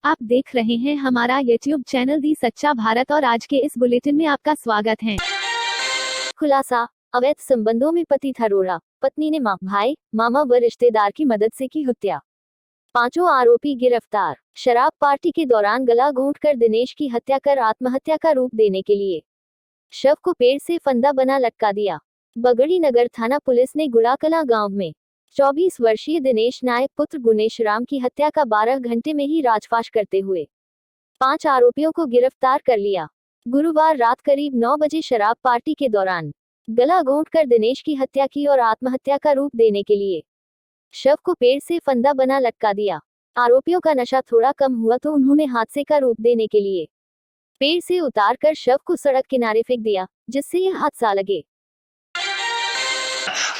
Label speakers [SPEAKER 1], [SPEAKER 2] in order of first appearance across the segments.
[SPEAKER 1] आप देख रहे हैं हमारा YouTube चैनल दी सच्चा भारत और आज के इस बुलेटिन में आपका स्वागत है।
[SPEAKER 2] खुलासा, अवैध संबंधों में पति था रोड़ा, पत्नी ने भाई, मामा व रिश्तेदार की मदद से की हत्या। 5 आरोपी गिरफ्तार। शराब पार्टी के दौरान गला घोंटकर दिनेश की हत्या कर आत्महत्या का रूप देने के लिए शव को पेड़ से फंदा बना लटका दिया। बगड़ी नगर थाना पुलिस ने गुड़ाकला गांव में 24 वर्षीय दिनेश नायक पुत्र गुनेश राम की हत्या का 12 घंटे में ही राजफाश करते हुए 5 आरोपियों को गिरफ्तार कर लिया। गुरुवार रात करीब 9 बजे शराब पार्टी के दौरान गला घोंटकर दिनेश की हत्या की और आत्महत्या का रूप देने के लिए शव को पेड़ से फंदा बना लटका दिया। आरोपियों का नशा थोड़ा कम हुआ तो उन्होंने हादसे का रूप देने के लिए पेड़ से उतारकर शव को सड़क किनारे फेंक दिया, जिससे यह हादसा लगे।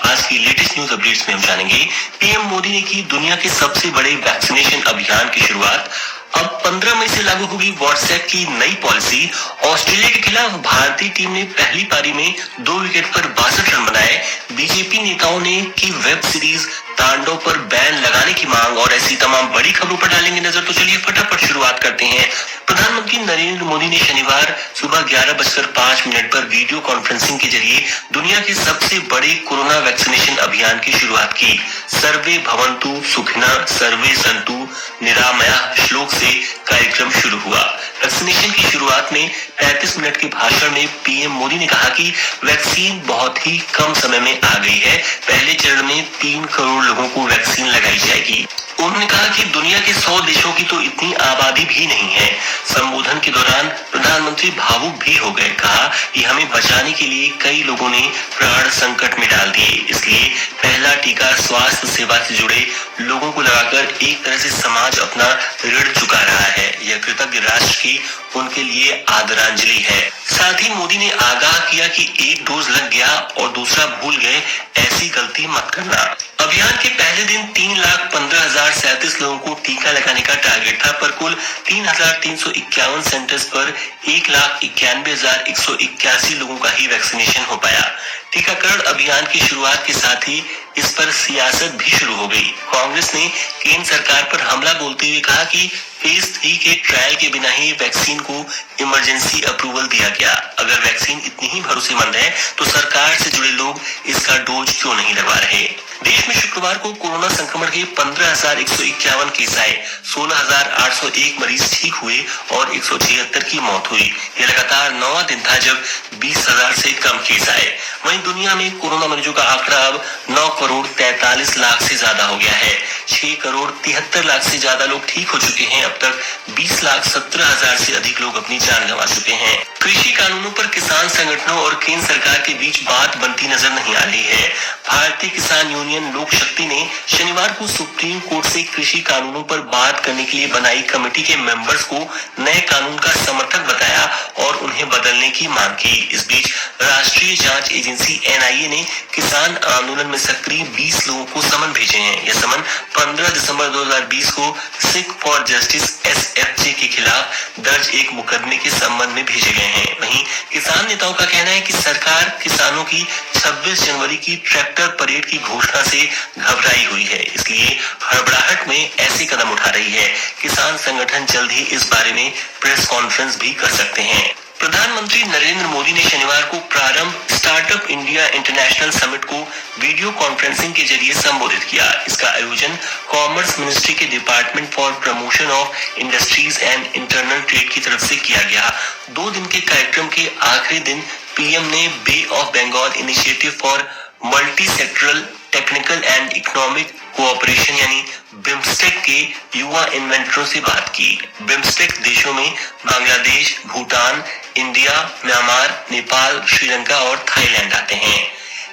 [SPEAKER 3] आज की लेटेस्ट न्यूज अपडेट्स में हम जानेंगे पीएम मोदी ने की दुनिया के सबसे बड़े वैक्सीनेशन अभियान की शुरुआत। अब 15 मई से लागू होगी व्हाट्सएप की नई पॉलिसी। ऑस्ट्रेलिया के खिलाफ भारतीय टीम ने पहली पारी में 2 विकेट पर 62 रन बनाए। बीजेपी नेताओं ने की वेब सीरीज तांडव पर बैन लगाने की मांग और ऐसी तमाम बड़ी खबरों पर डालेंगे नजर। तो चलिए फटाफट शुरुआत करते हैं। प्रधानमंत्री नरेंद्र मोदी ने शनिवार सुबह 11:05 पर वीडियो कॉन्फ्रेंसिंग के जरिए दुनिया के सबसे बड़े कोरोना वैक्सीनेशन अभियान की शुरुआत की। सर्वे भवन्तु सुखिनः सर्वे सन्तु निरामयाः श्लोक से कार्यक्रम शुरू हुआ। वैक्सीनेशन की शुरुआत में 35 मिनट के भाषण में पीएम मोदी ने कहा कि वैक्सीन बहुत ही कम समय में आ गई है। पहले चरण में 3 करोड़ लोगों को वैक्सीन लगाई जाएगी। उन्होंने कहा कि दुनिया के 100 देशों की तो इतनी आबादी भी नहीं है। संबोधन के दौरान प्रधानमंत्री भावुक भी हो गए। कहा कि हमें बचाने के लिए कई लोगों ने प्राण संकट में डाल दिए, इसलिए पहला टीका स्वास्थ्य सेवा से जुड़े लोगों को लगाकर एक तरह से समाज अपना ऋण चुका रहा है। यह कृतज्ञ राष्ट्र की उनके लिए आदरांजलि है। साथ ही मोदी ने आगाह किया कि एक डोज लग गया और दूसरा भूल गए, ऐसी गलती मत करना। अभियान के पहले दिन 3,15,037 लोगों को टीका लगाने का टारगेट था, पर कुल 3,351 सेंटर्स पर 1,91,181 लोगों का ही वैक्सीनेशन हो पाया। टीकाकरण अभियान की शुरुआत के साथ ही इस पर सियासत भी शुरू हो गई। कांग्रेस ने केंद्र सरकार पर हमला बोलते हुए कहा कि फेज 3 के ट्रायल के बिना ही वैक्सीन को इमरजेंसी अप्रूवल दिया गया। अगर वैक्सीन इतनी ही भरोसेमंद है तो सरकार से जुड़े लोग इसका डोज क्यों नहीं लगवा रहे। देश में शुक्रवार को कोरोना संक्रमण के 15,151 केस आए। 16,801 मरीज ठीक हुए और 176 की मौत हुई। यह लगातार 9वां दिन था जब 20,000 से कम केस आए। वहीं दुनिया में कोरोना मरीजों का आंकड़ा अब 9 करोड़ 43 लाख से ज्यादा हो गया है। 6 करोड़ 73 लाख से ज्यादा लोग ठीक हो चुके हैं। अब तक 20,17,000 से अधिक लोग अपनी जान गंवा चुके हैं। कृषि कानूनों पर किसान संगठनों और केंद्र सरकार के बीच बात बनती नजर नहीं आ रही है। भारतीय किसान यूनियन लोक शक्ति ने शनिवार को सुप्रीम कोर्ट से कृषि कानूनों पर बात करने के लिए बनाई कमेटी के मेंबर्स को नए कानून का समर्थक बताया और उन्हें बदलने की मांग की। इस बीच राष्ट्रीय जांच एजेंसी एनआईए ने किसान आंदोलन में सक्रिय 20 लोगों को समन भेजे हैं। यह समन 15 दिसंबर 2020 को सिख फॉर जस्टिस एसएफजे के खिलाफ दर्ज एक मुकदमे के संबंध में भेजे गए हैं। वहीं किसान नेताओं का कहना है कि सरकार किसानों की 26 जनवरी की ट्रैक्टर परेड की घोषणा से घबराई हुई है, इसलिए हड़बड़ाहट में ऐसे कदम उठा रही है। किसान संगठन जल्द ही इस बारे में प्रेस कॉन्फ्रेंस भी कर सकते हैं। प्रधानमंत्री नरेंद्र मोदी ने शनिवार को प्रारंभ स्टार्टअप इंडिया इंटरनेशनल समिट को वीडियो कॉन्फ्रेंसिंग के जरिए संबोधित किया। इसका आयोजन कॉमर्स मिनिस्ट्री के department for promotion of industries and internal trade की तरफ से किया गया। 2 दिन के कार्यक्रम के आखिरी दिन पीएम ने bay of Bengal initiative for multi sectoral technical and economic cooperation यानी बिम्स्टेक के युवा इन्वेंटरों से बात की। बिम्स्टेक देशों में बांग्लादेश, भूटान, इंडिया, म्यांमार, नेपाल, श्रीलंका और थाईलैंड आते हैं।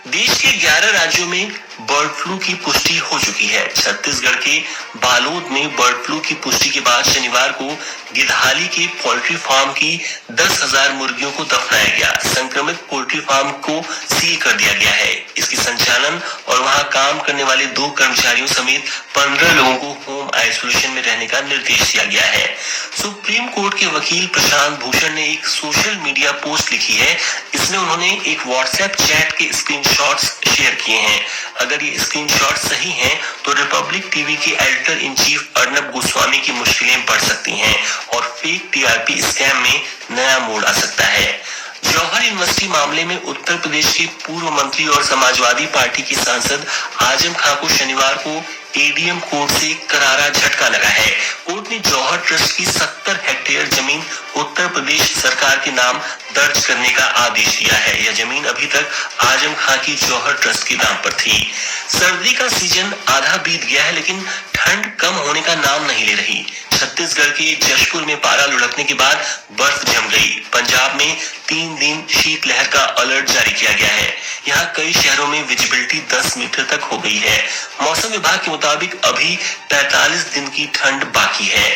[SPEAKER 3] देश के 11 राज्यों में बर्ड फ्लू की पुष्टि हो चुकी है। छत्तीसगढ़ के बालोद में बर्ड फ्लू की पुष्टि के बाद शनिवार को गिधाली के पोल्ट्री फार्म की 10,000 मुर्गियों को दफनाया गया। संक्रमित पोल्ट्री फार्म को सील कर दिया गया है। इसके संचालन और वहां काम करने वाले 2 कर्मचारियों समेत 15 लोगों को होम आइसोलेशन में रहने का निर्देश दिया गया है। सुप्रीम कोर्ट के वकील प्रशांत भूषण ने एक सोशल मीडिया पोस्ट लिखी है। इसमें उन्होंने एक व्हाट्सएप चैट के स्क्रीनशॉट्स शेयर किए हैं। अगर ये स्क्रीनशॉट सही हैं, तो रिपब्लिक टीवी के editor in chief Arnab Goswami की मुश्किलें बढ़ सकती हैं और फेक टीआरपी स्कैम में नया मोड़ आ सकता है। जौहर यूनिवर्सिटी मामले में उत्तर प्रदेश के पूर्व मंत्री और समाजवादी पार्टी के सांसद आजम खां को शनिवार को एडीएम कोर्ट से करारा झटका लगा है। कोर्ट ने जौहर ट्रस्ट की 70 हेक्टेयर जमीन उत्तर प्रदेश सरकार के नाम दर्ज करने का आदेश दिया है। यह जमीन अभी तक आजम खां की जौहर ट्रस्ट के नाम पर थी। सर्दी का सीजन आधा बीत गया है, लेकिन ठंड कम होने का नाम नहीं ले रही। छत्तीसगढ़ के जशपुर में पारा लुढ़कने के बाद बर्फ जम गई। पंजाब में 3 दिन शीतलहर का अलर्ट जारी किया गया है। यहाँ कई शहरों में विजिबिलिटी 10 मीटर तक हो गई है। मौसम विभाग के मुताबिक अभी 45 दिन की ठंड बाकी है।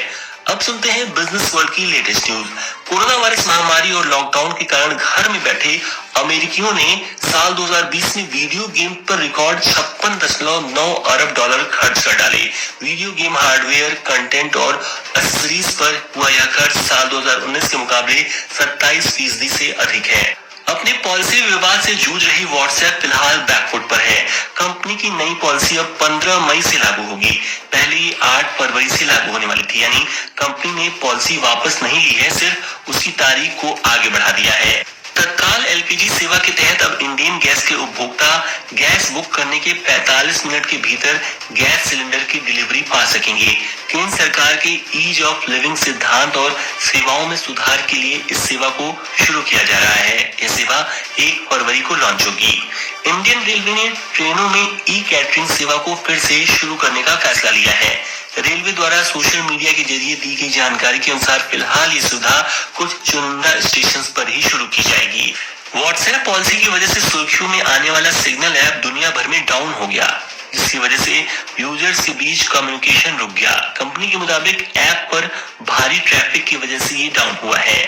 [SPEAKER 3] अब सुनते हैं बिजनेस वर्ल्ड की लेटेस्ट न्यूज। कोरोना वायरस महामारी और लॉकडाउन के कारण घर में बैठे अमेरिकियों ने साल 2020 में वीडियो गेम पर रिकॉर्ड 56.9 अरब डॉलर खर्च कर डाले। वीडियो गेम हार्डवेयर, कंटेंट और एक्सेसरीज पर हुआ यह खर्च साल 2019 के मुकाबले 27% से अधिक है। अपने पॉलिसी विवाद से जूझ रही व्हाट्सएप फिलहाल बैकफुट पर है। कंपनी की नई पॉलिसी अब 15 मई से लागू होगी। पहले ये 8 फरवरी से लागू होने वाली थी, यानी कंपनी ने पॉलिसी वापस नहीं ली है, सिर्फ उसकी तारीख को आगे बढ़ा दिया है। तत्काल एलपीजी सेवा के तहत अब इंडियन गैस के उपभोक्ता गैस बुक करने के 45 मिनट के भीतर गैस सिलेंडर की डिलीवरी पा सकेंगे। केंद्र सरकार के ईज ऑफ लिविंग सिद्धांत और सेवाओं में सुधार के लिए इस सेवा को शुरू किया जा रहा है। यह सेवा 1 फरवरी को लॉन्च होगी। इंडियन रेलवे ने ट्रेनों में ई कैटरिंग सेवा को फिर से शुरू करने का फैसला लिया है। रेलवे द्वारा सोशल मीडिया के जरिए दी गई जानकारी के अनुसार फिलहाल ये सुविधा कुछ चुनिंदा स्टेशन पर ही शुरू की जाएगी। व्हाट्सएप पॉलिसी की वजह से सुर्खियों में आने वाला सिग्नल ऐप दुनिया भर में डाउन हो गया, जिसकी वजह से यूजर्स के बीच कम्युनिकेशन रुक गया। कंपनी के मुताबिक ऐप पर भारी ट्रैफिक की वजह से ये डाउन हुआ है।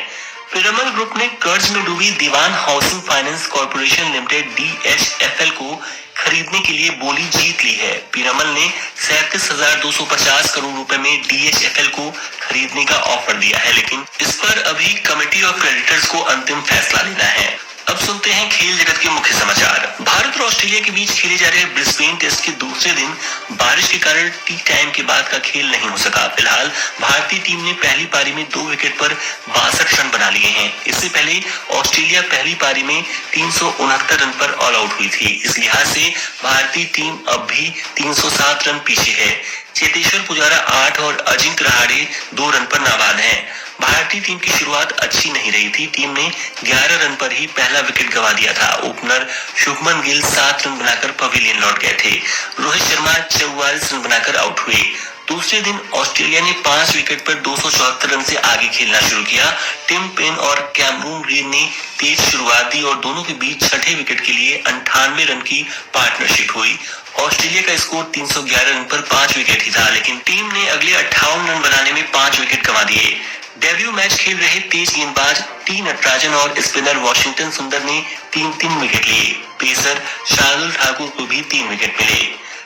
[SPEAKER 3] पिरामल ग्रुप ने कर्ज में डूबी Dewan housing finance corporation limited DHFL को खरीदने के लिए बोली जीत ली है। पिरामल ने 37,250 करोड़ रुपए में DHFL को खरीदने का ऑफर दिया है, लेकिन इस पर अभी कमेटी ऑफ क्रेडिटर्स को अंतिम फैसला लेना है। अब सुनते हैं खेल जगत के मुख्य समाचार। भारत और ऑस्ट्रेलिया के बीच खेले जा रहे ब्रिस्बेन टेस्ट के दूसरे दिन बारिश के कारण टी टाइम के बाद का खेल नहीं हो सका। फिलहाल भारतीय टीम ने पहली पारी में 2 विकेट पर 62 रन बना लिए हैं। इससे पहले ऑस्ट्रेलिया पहली पारी में 369 रन पर ऑल आउट हुई थी। इस लिहाज से भारतीय टीम अब भी 307 रन पीछे है। चेतेश्वर पुजारा 8 और अजिंक्य रहाणे 2 रन पर नाबाद हैं। भारतीय टीम की शुरुआत अच्छी नहीं रही थी। टीम ने 11 रन पर ही पहला विकेट गंवा दिया था। ओपनर शुभमन गिल 7 रन बनाकर पवेलियन लौट गए थे। रोहित शर्मा 44 रन बनाकर आउट हुए। दूसरे दिन ऑस्ट्रेलिया ने 5 विकेट पर 274 रन से आगे खेलना शुरू किया। टिम पेन और कैमरून ग्रीन ने तेज शुरुआत दी और दोनों के बीच छठे विकेट के लिए 98 रन की पार्टनरशिप हुई। ऑस्ट्रेलिया का स्कोर 311 रन पर 5 विकेट ही था, लेकिन टीम ने अगले 58 रन बनाने में 5 विकेट गंवा दिए। डेब्यू मैच खेल रहे तेज गेंदबाज टी नटराजन और स्पिनर वॉशिंगटन सुंदर ने 3-3 विकेट लिए। पेसर शार्दुल ठाकुर को भी 3 विकेट मिले।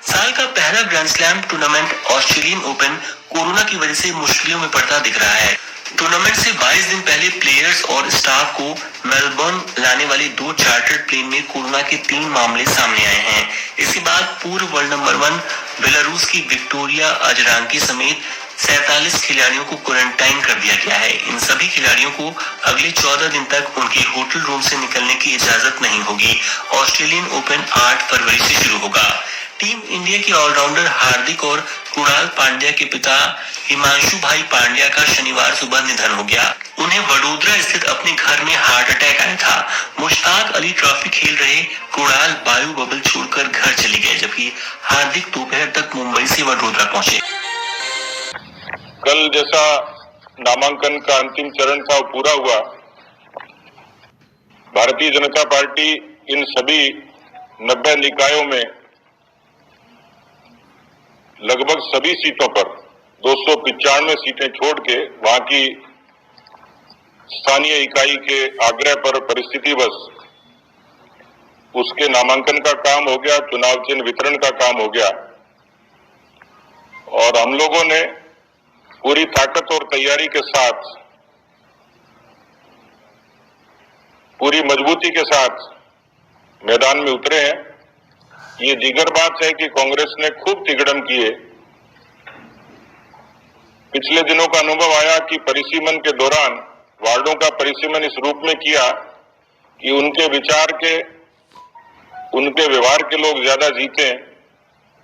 [SPEAKER 3] साल का पहला grand slam tournament Australian open corona की वजह से मुश्किलों में पड़ता दिख रहा है। टूर्नामेंट से 22 दिन पहले प्लेयर्स और स्टाफ को मेलबर्न लाने वाले 2 चार्टर्ड प्लेन में कोरोना के 3 मामले सामने आए हैं। इसके बाद पूर्व वर्ल्ड नंबर 1 बेलारूस की विक्टोरिया अजरांकी समेत 47 खिलाड़ियों को क्वारंटाइन कर दिया गया है। इन सभी खिलाड़ियों को अगले 14 दिन तक उनके होटल रूम से निकलने की इजाजत नहीं होगी। ऑस्ट्रेलियन ओपन 8 फरवरी से शुरू होगा। टीम इंडिया के ऑलराउंडर हार्दिक और कुणाल पांड्या के पिता हिमांशु भाई पांड्या का शनिवार सुबह निधन हो गया। उन्हें वडोदरा स्थित अपने घर में हार्ट अटैक आया था। मुश्ताक अली ट्रॉफी खेल रहे कुणाल बायो बबल छोड़कर घर चले गए, जबकि हार्दिक दोपहर तक मुंबई से वडोदरा पहुंचे।
[SPEAKER 4] कल जैसा नामांकन का अंतिम चरण था वो पूरा हुआ। भारतीय जनता पार्टी इन सभी 90 निकायों में लगभग सभी सीटों पर 295 सीटें छोड़ के वहां की स्थानीय इकाई के आग्रह पर परिस्थितिवश उसके नामांकन का काम हो गया, चुनाव चिन्ह वितरण का काम हो गया और हम लोगों ने पूरी ताकत और तैयारी के साथ, पूरी मजबूती के साथ मैदान में उतरे हैं। ये दीगर बात है कि कांग्रेस ने खूब तिगड़म किए। पिछले दिनों का अनुभव आया कि परिसीमन के दौरान वार्डों का परिसीमन इस रूप में किया कि उनके विचार के, उनके व्यवहार के लोग ज्यादा जीते,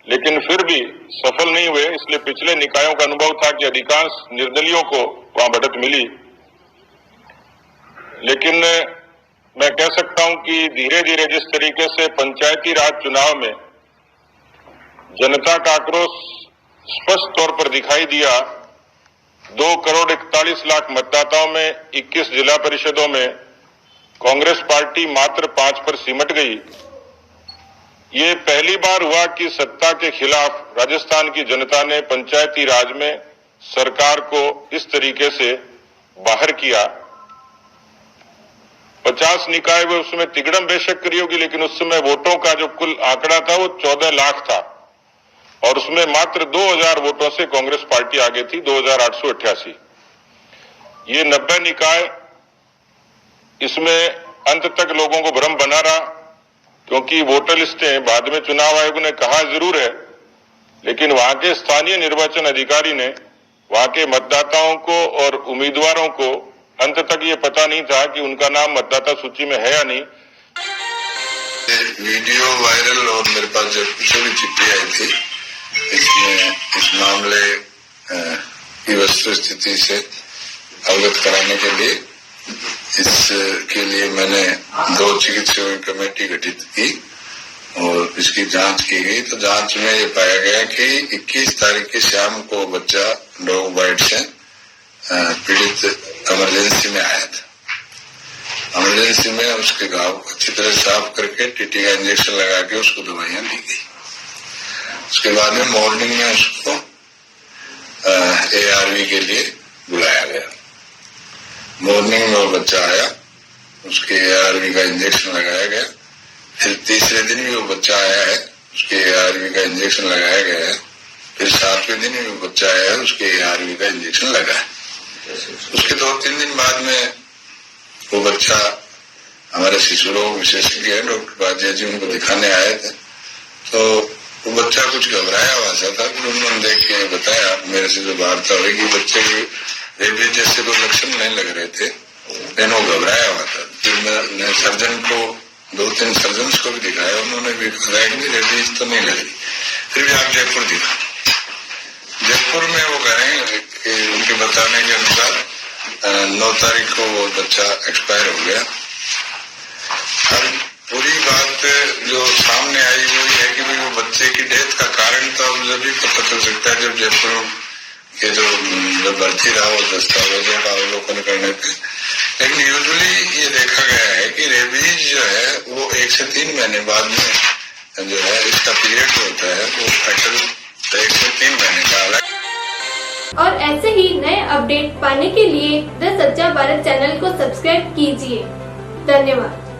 [SPEAKER 4] लेकिन फिर भी सफल नहीं हुए। इसलिए पिछले निकायों का अनुभव था कि अधिकांश निर्दलियों को वहां बढ़त मिली। लेकिन मैं कह सकता हूं कि धीरे धीरे जिस तरीके से पंचायती राज चुनाव में जनता का आक्रोश स्पष्ट तौर पर दिखाई दिया, 2,41,00,000 मतदाताओं में 21 जिला परिषदों में कांग्रेस पार्टी मात्र 5 पर सिमट गई। ये पहली बार हुआ कि सत्ता के खिलाफ राजस्थान की जनता ने पंचायती राज में सरकार को इस तरीके से बाहर किया। 50 निकाय हुए, उसमें तिगड़म बेशक करी होगी, लेकिन उस समय वोटों का जो कुल आंकड़ा था वो 14 लाख था और उसमें मात्र 2,000 वोटों से कांग्रेस पार्टी आगे थी, 2,888। ये 90 निकाय, इसमें अंत तक लोगों को भ्रम बना रहा, क्योंकि वोटर लिस्टें बाद में चुनाव आयोग ने कहा जरूर है, लेकिन वहां के स्थानीय निर्वाचन अधिकारी ने वहां के मतदाताओं को और उम्मीदवारों को अंत तक ये पता नहीं था कि उनका नाम मतदाता सूची में है या नहीं।
[SPEAKER 5] वीडियो वायरल और मेरे पास जो पीछे भी चिट्ठी आई थी, इसमें इस मामले की वस्तु स्थिति से अवगत कराने के लिए, इसके लिए मैंने 2 चिकित्सकों की कमेटी गठित की और इसकी जांच की गई। तो जांच में ये पाया गया कि 21 तारीख की शाम को बच्चा डॉग बाइट से पीड़ित इमरजेंसी में आया था। इमरजेंसी में उसके घाव को अच्छी तरह साफ करके टीटी का इंजेक्शन लगा के उसको दवाइयां दी गई। उसके बाद में मॉर्निंग में उसको ARV के लिए बुलाया गया। मॉर्निंग में वो बच्चा आया, उसके ARV का इंजेक्शन लगाया गया। फिर तीसरे दिन भी वो बच्चा आया है, उसके ARV का इंजेक्शन लगाया गया है। फिर 7वें दिन भी वो बच्चा आया है, उसके ARV का इंजेक्शन लगा है। उसके 2-3 दिन बाद में वो बच्चा, हमारे शिशु रोग विशेषज्ञ है डॉक्टर बाजिया जी, उनको दिखाने आए थे। तो वो बच्चा कुछ घबराया हुआ सा था, फिर उन्होंने देख के बताया, मेरे से जो वार्ता हुई कि बच्चे की रेबीज जैसे कोई लक्षण नहीं लग रहे थे, लेकिन वो घबराया हुआ था। फिर मैं सर्जन को, 2-3 सर्जन को भी दिखाया, उन्होंने भी बताया कि रेबीज तो नहीं लग रही। फिर भी आप जयपुर दिखा, जयपुर में वो करें कि उनके बताने के अनुसार 9 तारीख को वो बच्चा एक्सपायर हो गया। अब पूरी बात जो सामने आई वो ये है कि भाई वो बच्चे की डेथ का कारण तो अब जब भी पता चल सकता है जब जयपुर के जो भर्ती रहा वो दस्तावेजों का अवलोकन करने पे। लेकिन यूजुअली ये देखा गया है कि रेबीज जो है वो 1 से 3 महीने बाद में जो है इसका पीरियड जो होता है वो फैटल 1 से 3 महीने का अलग।
[SPEAKER 6] और ऐसे ही नए अपडेट पाने के लिए द सच्चा भारत चैनल को सब्सक्राइब कीजिए। धन्यवाद।